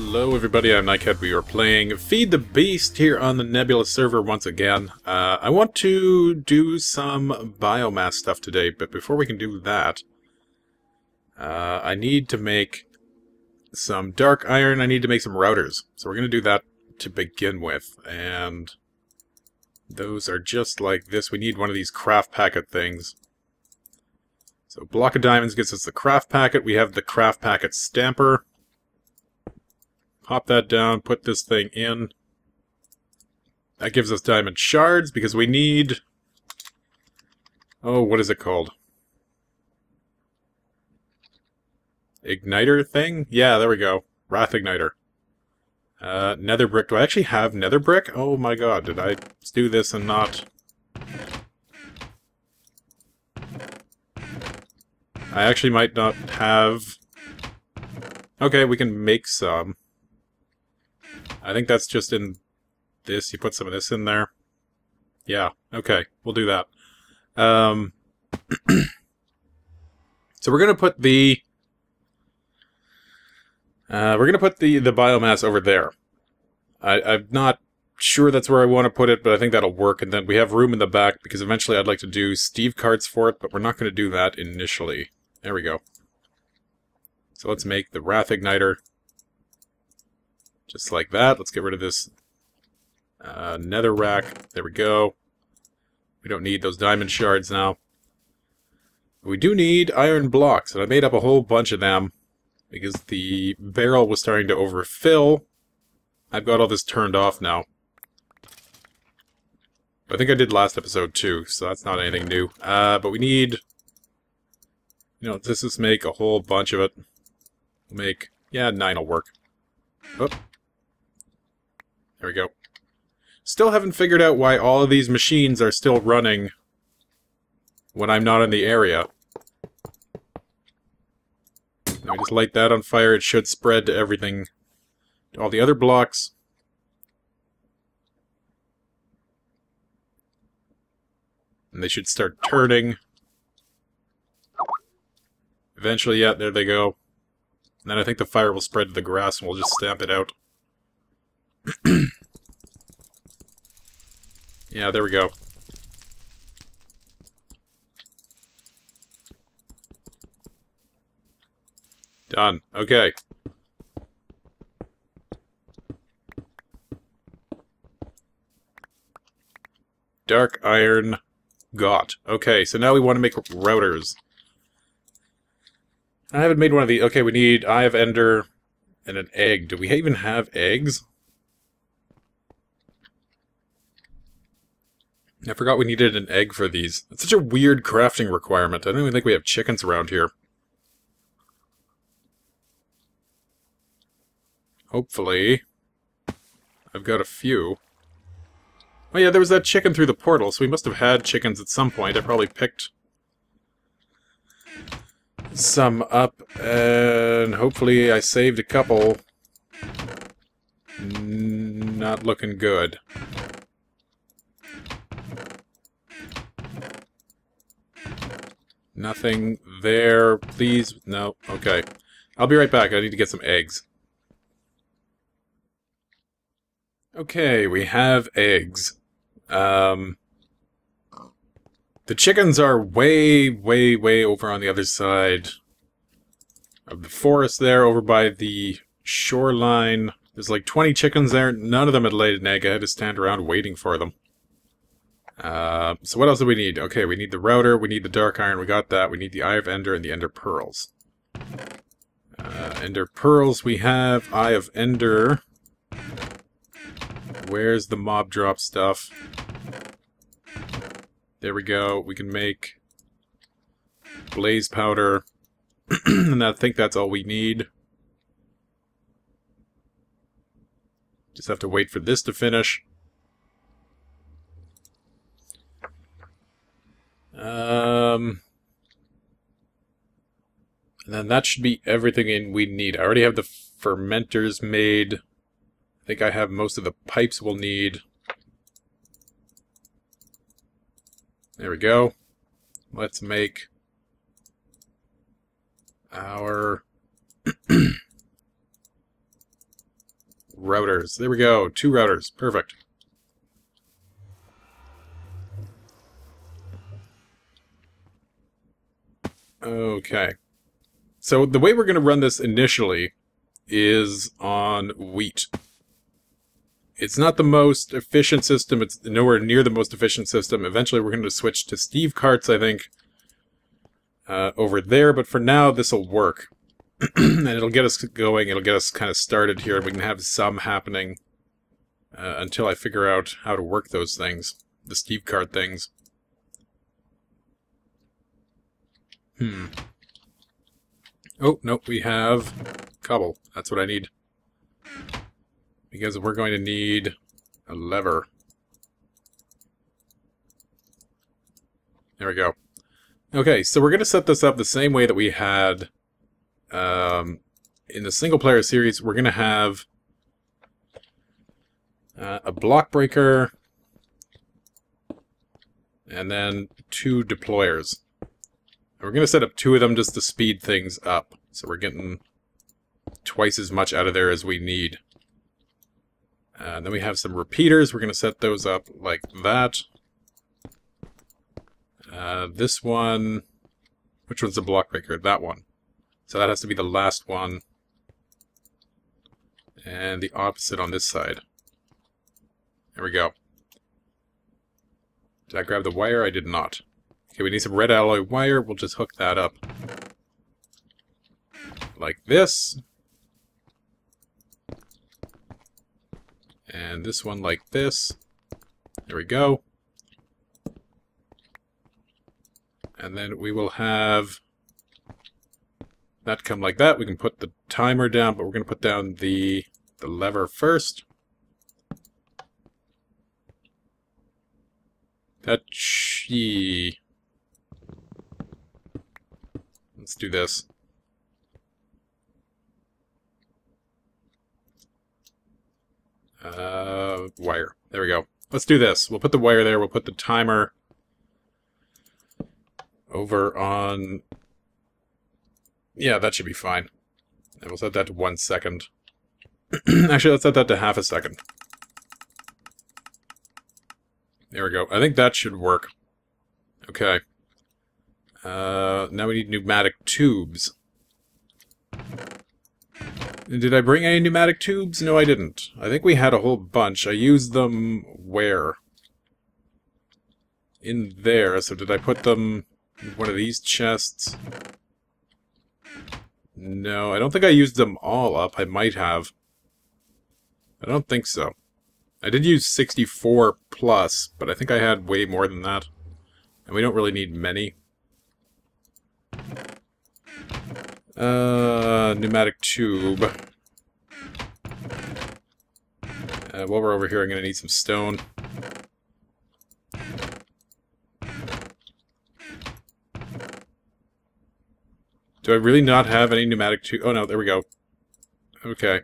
Hello everybody, I'm Nicad. We are playing Feed the Beast here on the Nebulous server once again. I want to do some biomass stuff today, but before we can do that, I need to make some dark iron, I need to make some routers. So we're going to do that to begin with, and those are just like this. We need one of these craft packet things. So block of diamonds gets us the craft packet. We have the craft packet stamper. Pop that down, put this thing in. That gives us diamond shards because we need... Oh, what is it called? Igniter thing? Yeah, there we go. Wrath Igniter. Nether brick. Do I actually have nether brick? Oh my god, did I do this and not... I actually might not have... Okay, we can make some. I think that's just in this. You put some of this in there. Yeah, okay, we'll do that. So we're gonna put the biomass over there. I'm not sure that's where I want to put it, but I think that'll work. And then we have room in the back because eventually I'd like to do Steve carts for it, but we're not going to do that initially. There we go. So let's make the Wrath Igniter. Just like that. Let's get rid of this nether rack. There we go. We don't need those diamond shards now. We do need iron blocks, and I made up a whole bunch of them because the barrel was starting to overfill. I've got all this turned off now. I think I did last episode too, so that's not anything new. But we need... You know, let's just make a whole bunch of it. We'll make... Yeah, 9 will work. Oh. There we go. Still haven't figured out why all of these machines are still running when I'm not in the area. Now we just light that on fire. It should spread to everything, to all the other blocks. And they should start turning. Eventually, yeah, there they go. And then I think the fire will spread to the grass and we'll just stamp it out. Yeah, there we go. Done. Okay. Dark iron got. Okay, so now we want to make routers. I haven't made one of the... Okay, we need Eye of Ender and an egg. Do we even have eggs? I forgot we needed an egg for these. It's such a weird crafting requirement. I don't even think we have chickens around here. Hopefully. I've got a few. Oh yeah, there was that chicken through the portal, so we must have had chickens at some point. I probably picked some up, and hopefully I saved a couple. Not looking good. Nothing there, please. No, okay. I'll be right back. I need to get some eggs. Okay, we have eggs. The chickens are way, way, way over on the other side of the forest there, over by the shoreline. There's like 20 chickens there. None of them had laid an egg. I had to stand around waiting for them. So what else do we need? Okay, we need the router, we need the dark iron, we got that. We need the Eye of Ender and the Ender Pearls. Ender Pearls we have. Eye of Ender. Where's the mob drop stuff? There we go. We can make blaze powder. And I think that's all we need. Just have to wait for this to finish. And then that should be everything we need. I already have the fermenters made. I think I have most of the pipes we'll need. There we go. Let's make our routers. There we go. 2 routers. Perfect. Okay. So the way we're going to run this initially is on wheat. It's not the most efficient system. It's nowhere near the most efficient system. Eventually we're going to switch to Steve carts, I think, over there. But for now, this will work. And it'll get us going. It'll get us kind of started here. We can have some happening until I figure out how to work those things. The Steve cart things. Oh, nope, we have cobble. That's what I need. Because we're going to need a lever. There we go. Okay, so we're going to set this up the same way that we had in the single-player series. We're going to have a block breaker and then 2 deployers. We're going to set up 2 of them just to speed things up. So we're getting twice as much out of there as we need. Then we have some repeaters. We're going to set those up like that. This one... Which one's the block breaker? That one. So that has to be the last one. And the opposite on this side. There we go. Did I grab the wire? I did not. Okay, we need some red alloy wire. We'll just hook that up. Like this. And this one like this. There we go. And then we will have that come like that. We can put the timer down, but we're going to put down the lever first. Let's do this. Wire. There we go. Let's do this. We'll put the wire there. We'll put the timer over on... Yeah, that should be fine. And we'll set that to 1 second. Actually, let's set that to half a second. There we go. I think that should work. Okay. Now we need pneumatic tubes. Did I bring any pneumatic tubes? No, I didn't. I think we had a whole bunch. I used them where? In there. So did I put them in one of these chests? No, I don't think I used them all up. I might have. I don't think so. I did use 64 plus, but I think I had way more than that. And we don't really need many. Pneumatic tube. While we're over here, I'm going to need some stone. Do I really not have any pneumatic tube? Oh no, there we go. Okay.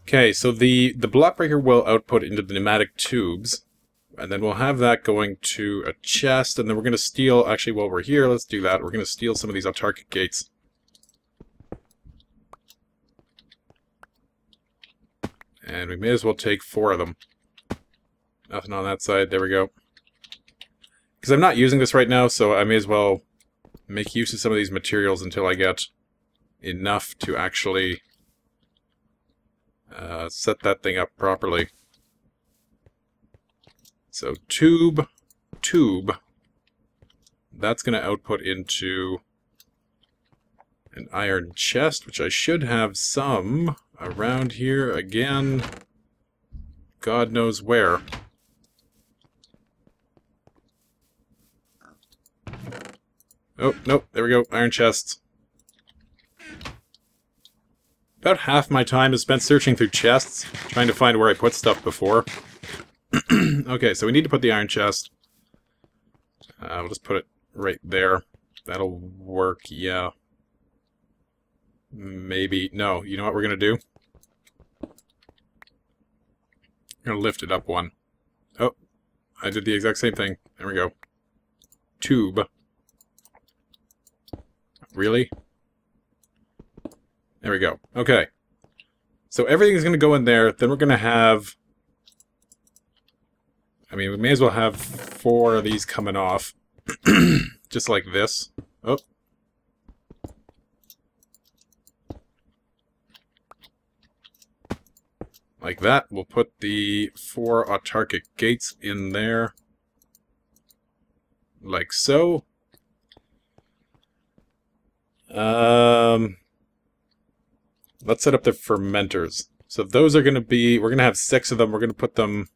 Okay, so the block breaker will output into the pneumatic tubes. And then we'll have that going to a chest, and then we're going to steal... Actually, while we're here, let's do that. We're going to steal some of these autarkic gates. And we may as well take 4 of them. Nothing on that side. There we go. Because I'm not using this right now, so I may as well make use of some of these materials until I get enough to actually set that thing up properly. So tube, that's going to output into an iron chest, which I should have some around here again. God knows where. Oh, nope, there we go, iron chests. About half my time is spent searching through chests, trying to find where I put stuff before. Okay, so we need to put the iron chest. We'll just put it right there. That'll work, yeah. Maybe. No, you know what we're going to do? I'm going to lift it up one. Oh, I did the exact same thing. There we go. Tube. Really? There we go. Okay. So everything is going to go in there. Then we're going to have... I mean, we may as well have 4 of these coming off. Just like this. Oh. Like that. We'll put the 4 autarkic gates in there. Like so. Let's set up the fermenters. So those are going to be... We're going to have 6 of them. We're going to put them...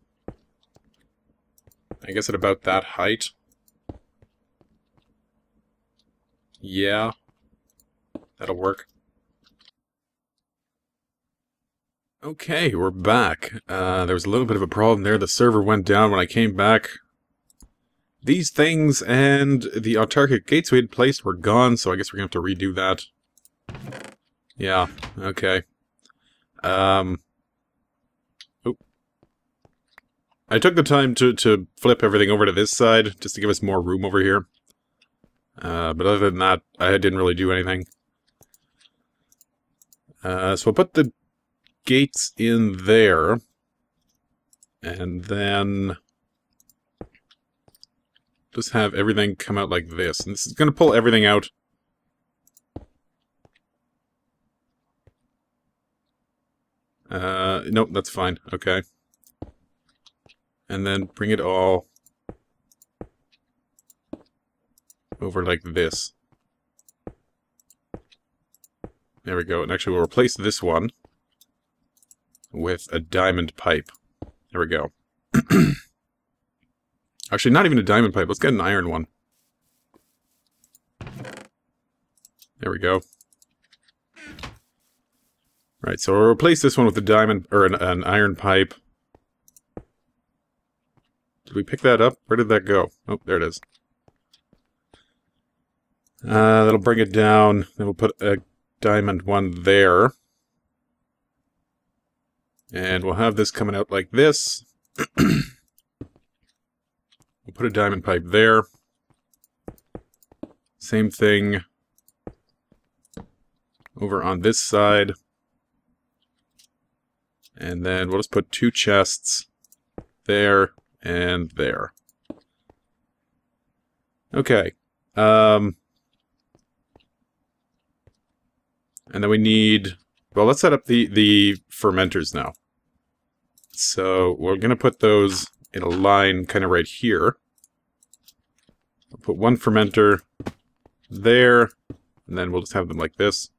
I guess at about that height. Yeah. That'll work. Okay, we're back. There was a little bit of a problem there. The server went down when I came back. These things and the autarkic gates we had placed were gone, so I guess we're going to have to redo that. Yeah, okay. Oop. I took the time to flip everything over to this side, just to give us more room over here. But other than that, I didn't really do anything. So we'll put the gates in there. And then... just have everything come out like this. And this is going to pull everything out. Nope, that's fine. Okay. And then bring it all over like this. There we go. And actually we'll replace this one with a diamond pipe. There we go. Actually, not even a diamond pipe. Let's get an iron one. There we go. Right, so we'll replace this one with a diamond, or an iron pipe. Did we pick that up? Where did that go? Oh, there it is. That'll bring it down. Then we'll put a diamond one there. And we'll have this coming out like this. We'll put a diamond pipe there. Same thing over on this side. And then we'll just put 2 chests there and there. Okay. And then we need... well, let's set up the fermenters now. So we're going to put those in a line kind of right here. I'll put 1 fermenter there, and then we'll just have them like this.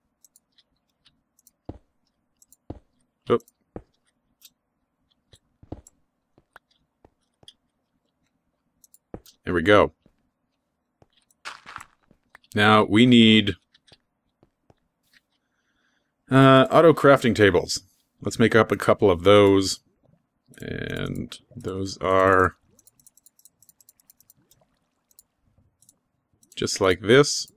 Oh. There we go. Now we need auto crafting tables. Let's make up a couple of those. And those are just like this.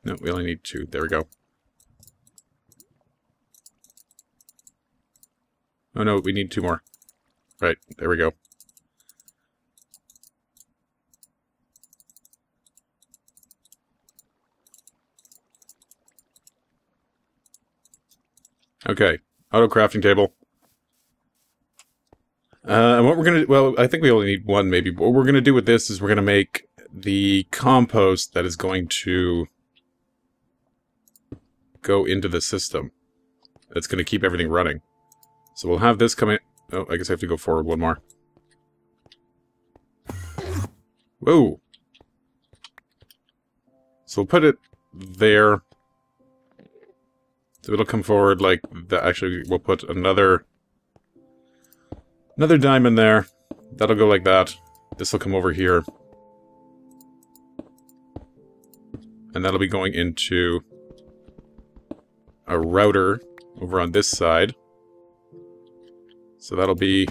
No, we only need 2. There we go. Oh no, we need 2 more. Right, there we go. Okay, auto crafting table. And what we're gonna, well, I think we only need 1 maybe. But what we're gonna do with this is we're gonna make the compost that is going to go into the system. That's gonna keep everything running. So we'll have this coming. Oh, I guess I have to go forward 1 more. Whoa! So we'll put it there. So it'll come forward like that. Actually, we'll put another diamond there. That'll go like that. This will come over here. And that'll be going into a router over on this side. So that'll be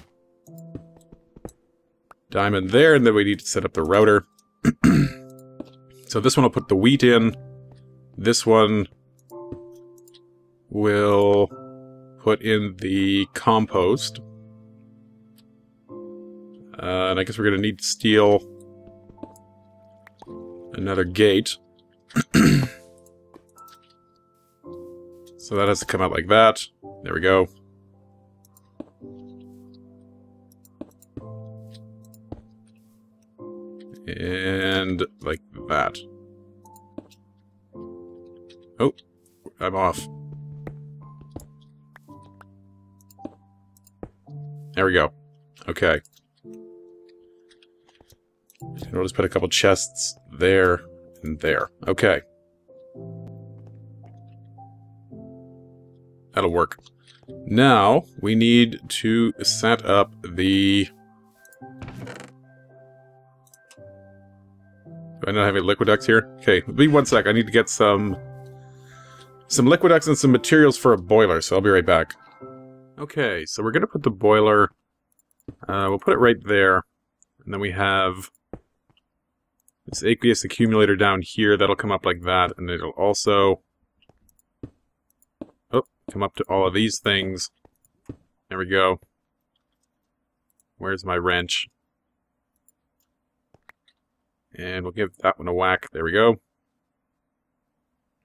diamond there, and then we need to set up the router. So this one will put the wheat in. This one will put in the compost. And I guess we're going to need steel another gate. So that has to come out like that. There we go. And like that. Oh, I'm off. There we go. Okay. And we'll just put a couple chests there and there. Okay. That'll work. Now, we need to set up the... Do I not have any Liquidex here? Okay, be 1 sec. I need to get some Liquidex and some materials for a boiler, so I'll be right back. Okay, so we're going to put the boiler... we'll put it right there. And then we have this aqueous accumulator down here. That'll come up like that. And it'll also... Oh, come up to all of these things. There we go. Where's my wrench? And we'll give that one a whack. There we go.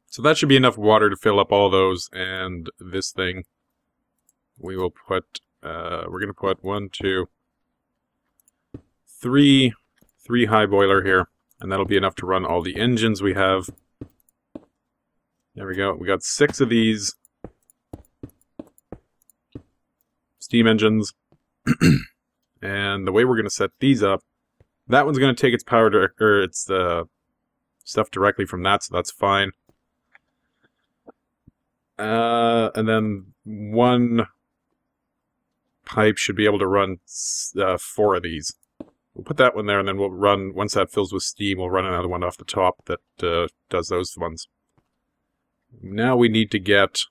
So that should be enough water to fill up all those. And this thing, we will put, we're going to put 1, 2, 3 high boiler here. And that'll be enough to run all the engines we have. There we go. We got 6 of these steam engines. And the way we're going to set these up, that one's going to take its power, or its stuff directly from that, so that's fine. And then one pipe should be able to run 4 of these. We'll put that one there, and then we'll run, once that fills with steam, we'll run another one off the top that does those ones. Now we need to get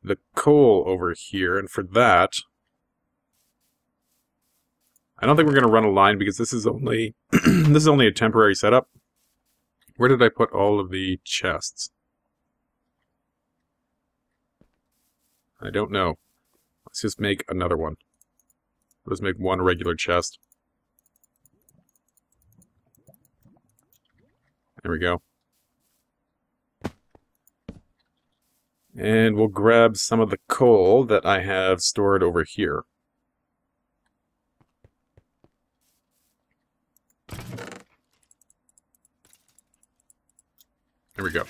the coal over here, and for that... I don't think we're going to run a line because this is only this is only a temporary setup. Where did I put all of the chests? I don't know. Let's just make another one. Let's make one regular chest. There we go. And we'll grab some of the coal that I have stored over here. There we go.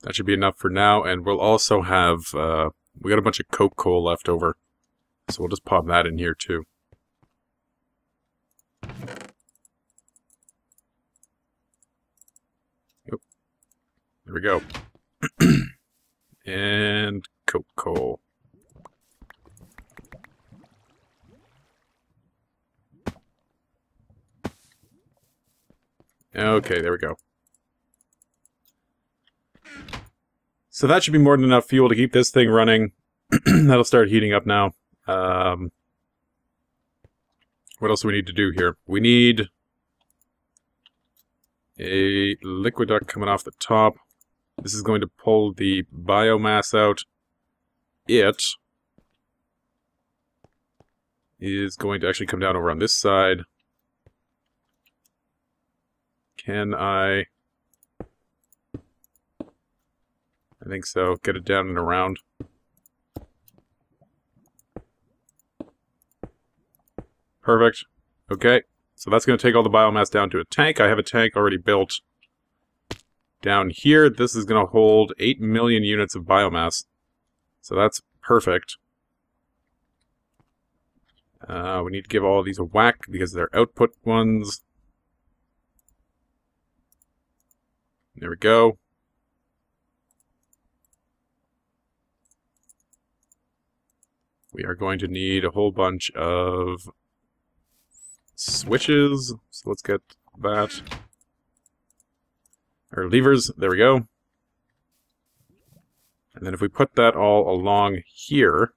That should be enough for now, and we'll also have, we got a bunch of coke coal left over, so we'll just pop that in here too. Yep. There we go. And coke coal. Okay, there we go. So that should be more than enough fuel to keep this thing running. That'll start heating up now. What else do we need to do here? We need a liquid duct coming off the top. This is going to pull the biomass out. It is going to actually come down over on this side. Can I think so. Get it down and around. Perfect. Okay. So that's going to take all the biomass down to a tank. I have a tank already built down here. This is going to hold 8 million units of biomass. So that's perfect. We need to give all of these a whack because they're output ones. There we go. We are going to need a whole bunch of switches. So let's get that. Or levers. There we go. And then if we put that all along here,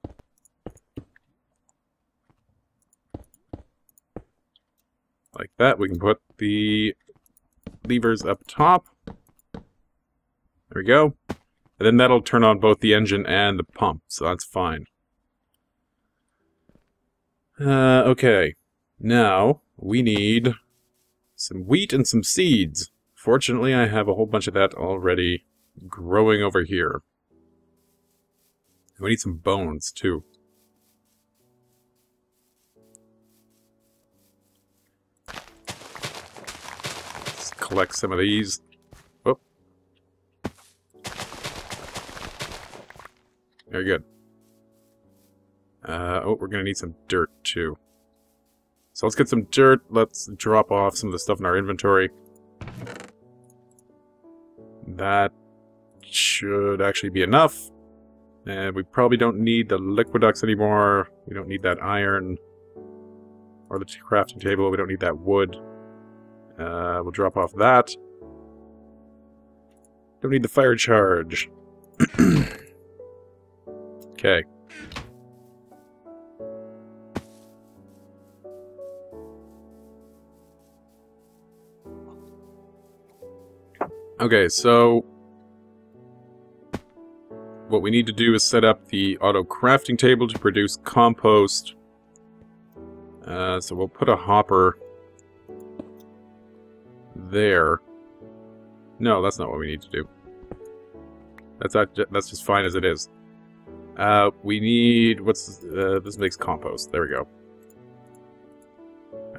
like that, we can put the levers up top. There we go. And then that'll turn on both the engine and the pump, so that's fine. Okay. Now, we need some wheat and some seeds. Fortunately, I have a whole bunch of that already growing over here. We need some bones, too. Let's collect some of these. Oh. Very good. Oh, we're going to need some dirt, too. So let's get some dirt. Let's drop off some of the stuff in our inventory. That should actually be enough. And we probably don't need the liquiducts anymore. We don't need that iron. Or the crafting table. We don't need that wood. We'll drop off that. Don't need the fire charge. Okay. Okay, so what we need to do is set up the auto crafting table to produce compost. So we'll put a hopper there. No, that's not what we need to do. That's just fine as it is. We need this makes compost. There we go.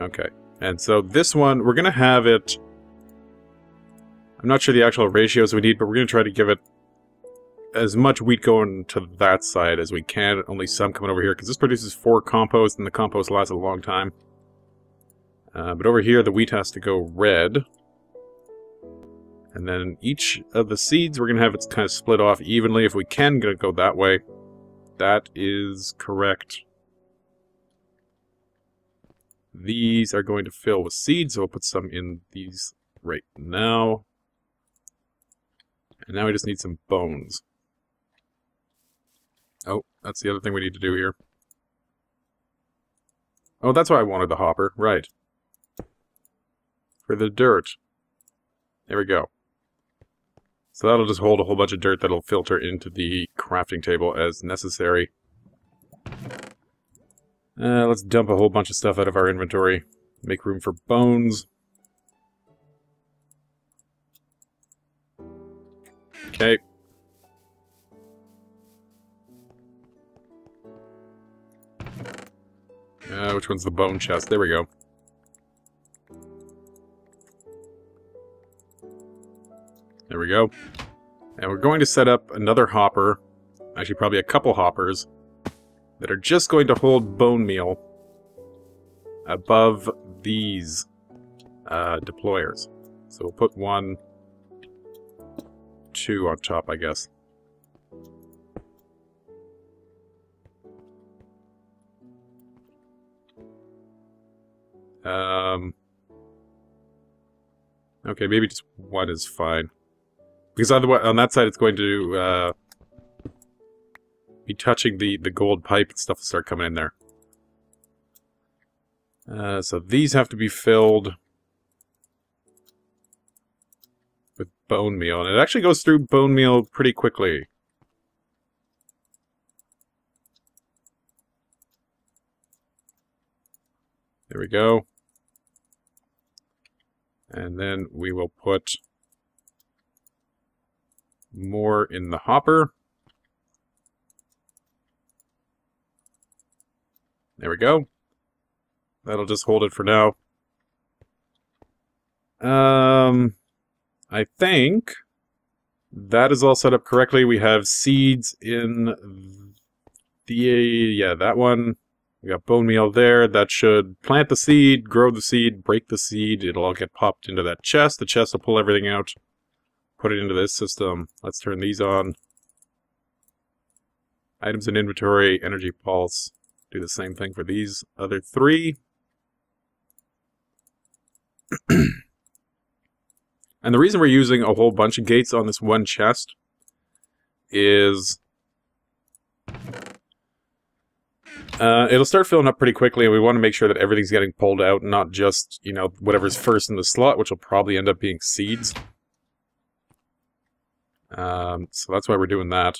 Okay, and so this one we're gonna have it. I'm not sure the actual ratios we need, but we're going to try to give it as much wheat going to that side as we can. Only some coming over here, because this produces 4 compost, and the compost lasts a long time. But over here, the wheat has to go red. And then each of the seeds, we're going to have it kind of split off evenly. If we can go that way, that is correct. These are going to fill with seeds, so we'll put some in these right now. And now we just need some bones. Oh, that's the other thing we need to do here. Oh, that's why I wanted the hopper. Right. For the dirt. There we go. So that'll just hold a whole bunch of dirt that'll filter into the crafting table as necessary. Let's dump a whole bunch of stuff out of our inventory. Make room for bones. Okay. Which one's the bone chest? There we go. There we go. And we're going to set up another hopper. Actually, probably a couple hoppers. That are just going to hold bone meal above these deployers. So we'll put 1, 2 on top, I guess. Okay, maybe just 1 is fine. Because otherwise, on that side, it's going to be touching the gold pipe and stuff will start coming in there. So these have to be filled with bone meal. And it actually goes through bone meal pretty quickly. There we go. And then we will put more in the hopper. There we go. That'll just hold it for now. I think that is all set up correctly. We have seeds in the... yeah, that one. We got bone meal there. That should plant the seed, grow the seed, break the seed. It'll all get popped into that chest. The chest will pull everything out. Put it into this system. Let's turn these on. Items in inventory, energy pulse. Do the same thing for these other 3. And the reason we're using a whole bunch of gates on this one chest is it'll start filling up pretty quickly, and we want to make sure that everything's getting pulled out, not just, you know, whatever's first in the slot, which will probably end up being seeds. So that's why we're doing that.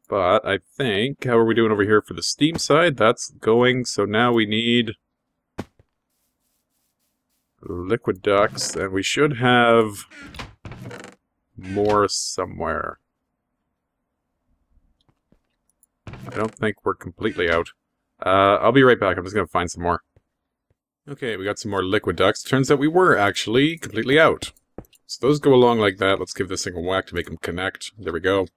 But I think, how are we doing over here for the steam side? That's going, so now we need liquid ducts, and we should have more somewhere. I don't think we're completely out. I'll be right back. I'm just going to find some more. Okay, we got some more liquid ducts. Turns out we were actually completely out. So those go along like that. Let's give this thing a whack to make them connect. There we go.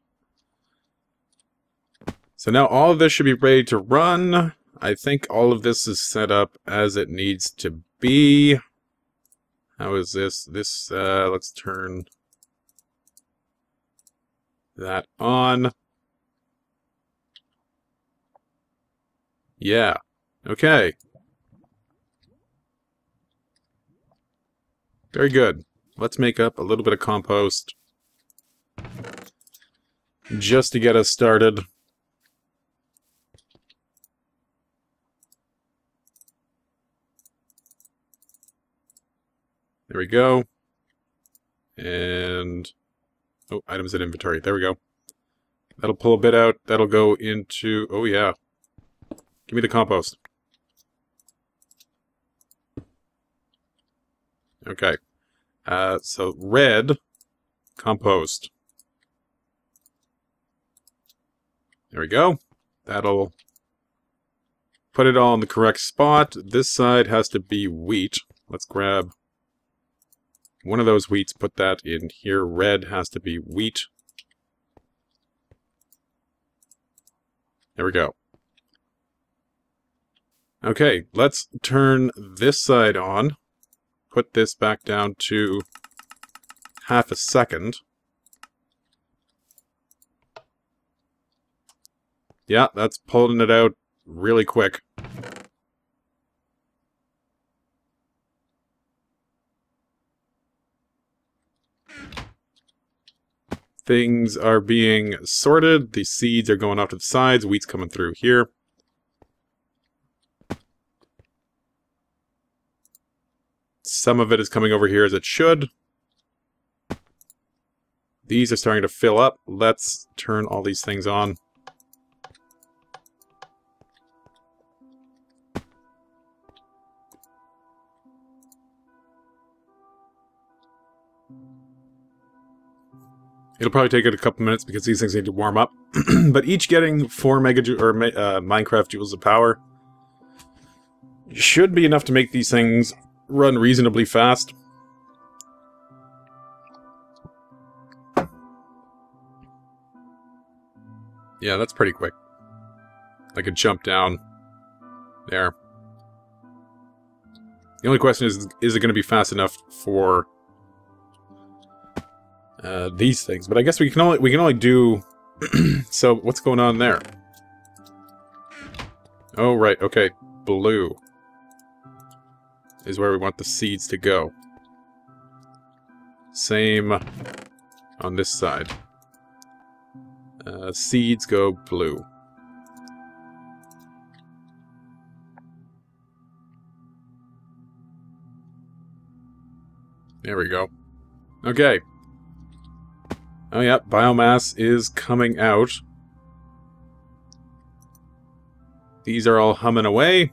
So now all of this should be ready to run. I think all of this is set up as it needs to be. How is this? Let's turn that on. Yeah. Okay. Very good. Let's make up a little bit of compost just to get us started. There we go. And... oh, items in inventory. There we go. That'll pull a bit out. That'll go into... oh, yeah. Give me the compost. Okay. So, red compost. There we go. That'll put it all in the correct spot. This side has to be wheat. Let's grab one of those wheats, put that in here. Red has to be wheat. There we go. Okay, let's turn this side on. Put this back down to half a second. Yeah, that's pulling it out really quick. Things are being sorted. The seeds are going off to the sides. Wheat's coming through here. Some of it is coming over here as it should. These are starting to fill up. Let's turn all these things on. It'll probably take it a couple minutes because these things need to warm up. But each getting 4 megajoule or Minecraft joules of power should be enough to make these things run reasonably fast. Yeah, that's pretty quick. I could jump down there. The only question is it going to be fast enough for these things? But I guess we can only do. So what's going on there? Oh right, okay, blue is where we want the seeds to go. Same on this side. Seeds go blue. There we go. Okay. Oh yeah, biomass is coming out. These are all humming away.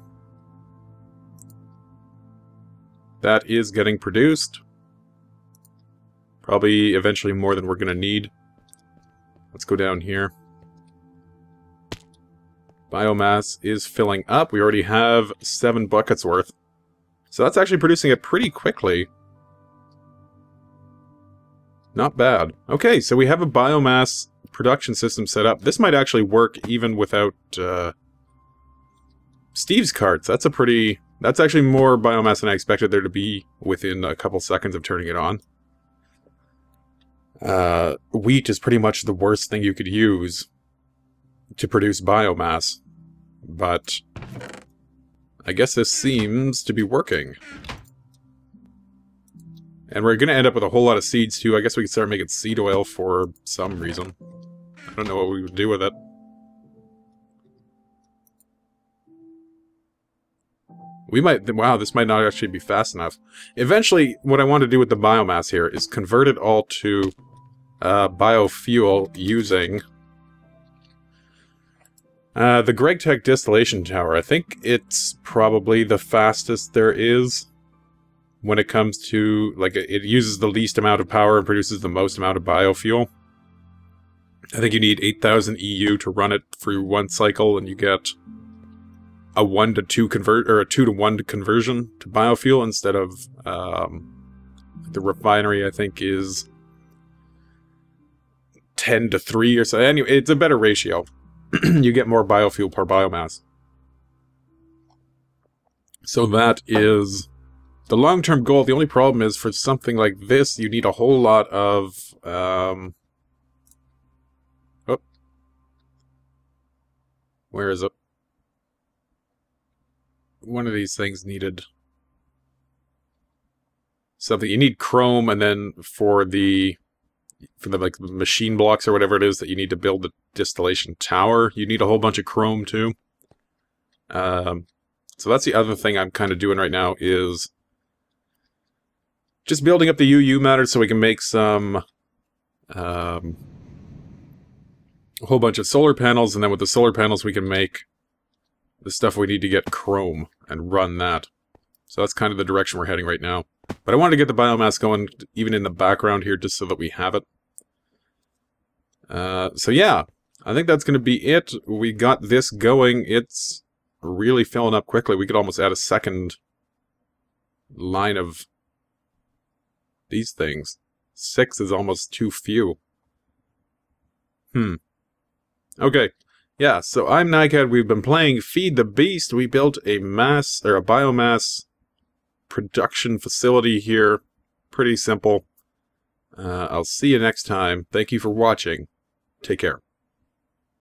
That is getting produced. Probably eventually more than we're going to need. Let's go down here. Biomass is filling up. We already have 7 buckets worth. So that's actually producing it pretty quickly. Not bad. Okay, so we have a biomass production system set up. This might actually work even without Steve's carts. That's actually more biomass than I expected there to be within a couple seconds of turning it on. Wheat is pretty much the worst thing you could use to produce biomass. But I guess this seems to be working. And we're going to end up with a whole lot of seeds, too. I guess we could start making seed oil for some reason. I don't know what we would do with it. We might... wow, this might not actually be fast enough. Eventually, what I want to do with the biomass here is convert it all to biofuel using the GregTech distillation tower. I think it's probably the fastest there is. when it comes to, like, it uses the least amount of power and produces the most amount of biofuel. I think you need 8,000 EU to run it through one cycle, and you get a 1-to-2 or a 2-to-1 conversion to biofuel instead of the refinery, I think, is 10-to-3 or so. Anyway, it's a better ratio. You get more biofuel per biomass. So that is the long-term goal. The only problem is for something like this, you need a whole lot of... where is it? One of these things needed something. You need chrome, and then for the like machine blocks or whatever it is that you need to build the distillation tower, you need a whole bunch of chrome too. So that's the other thing I'm kind of doing right now, is just building up the UU matter so we can make some a whole bunch of solar panels, and then with the solar panels we can make the stuff we need to get chrome and run that. So that's kind of the direction we're heading right now. But I wanted to get the biomass going even in the background here just so that we have it. So yeah, I think that's going to be it. We got this going. It's really filling up quickly. We could almost add a second line of these things. 6 is almost too few. Okay. Yeah, so I'm Nicad. We've been playing Feed the Beast. We built a biomass production facility here. Pretty simple. I'll see you next time. Thank you for watching. Take care.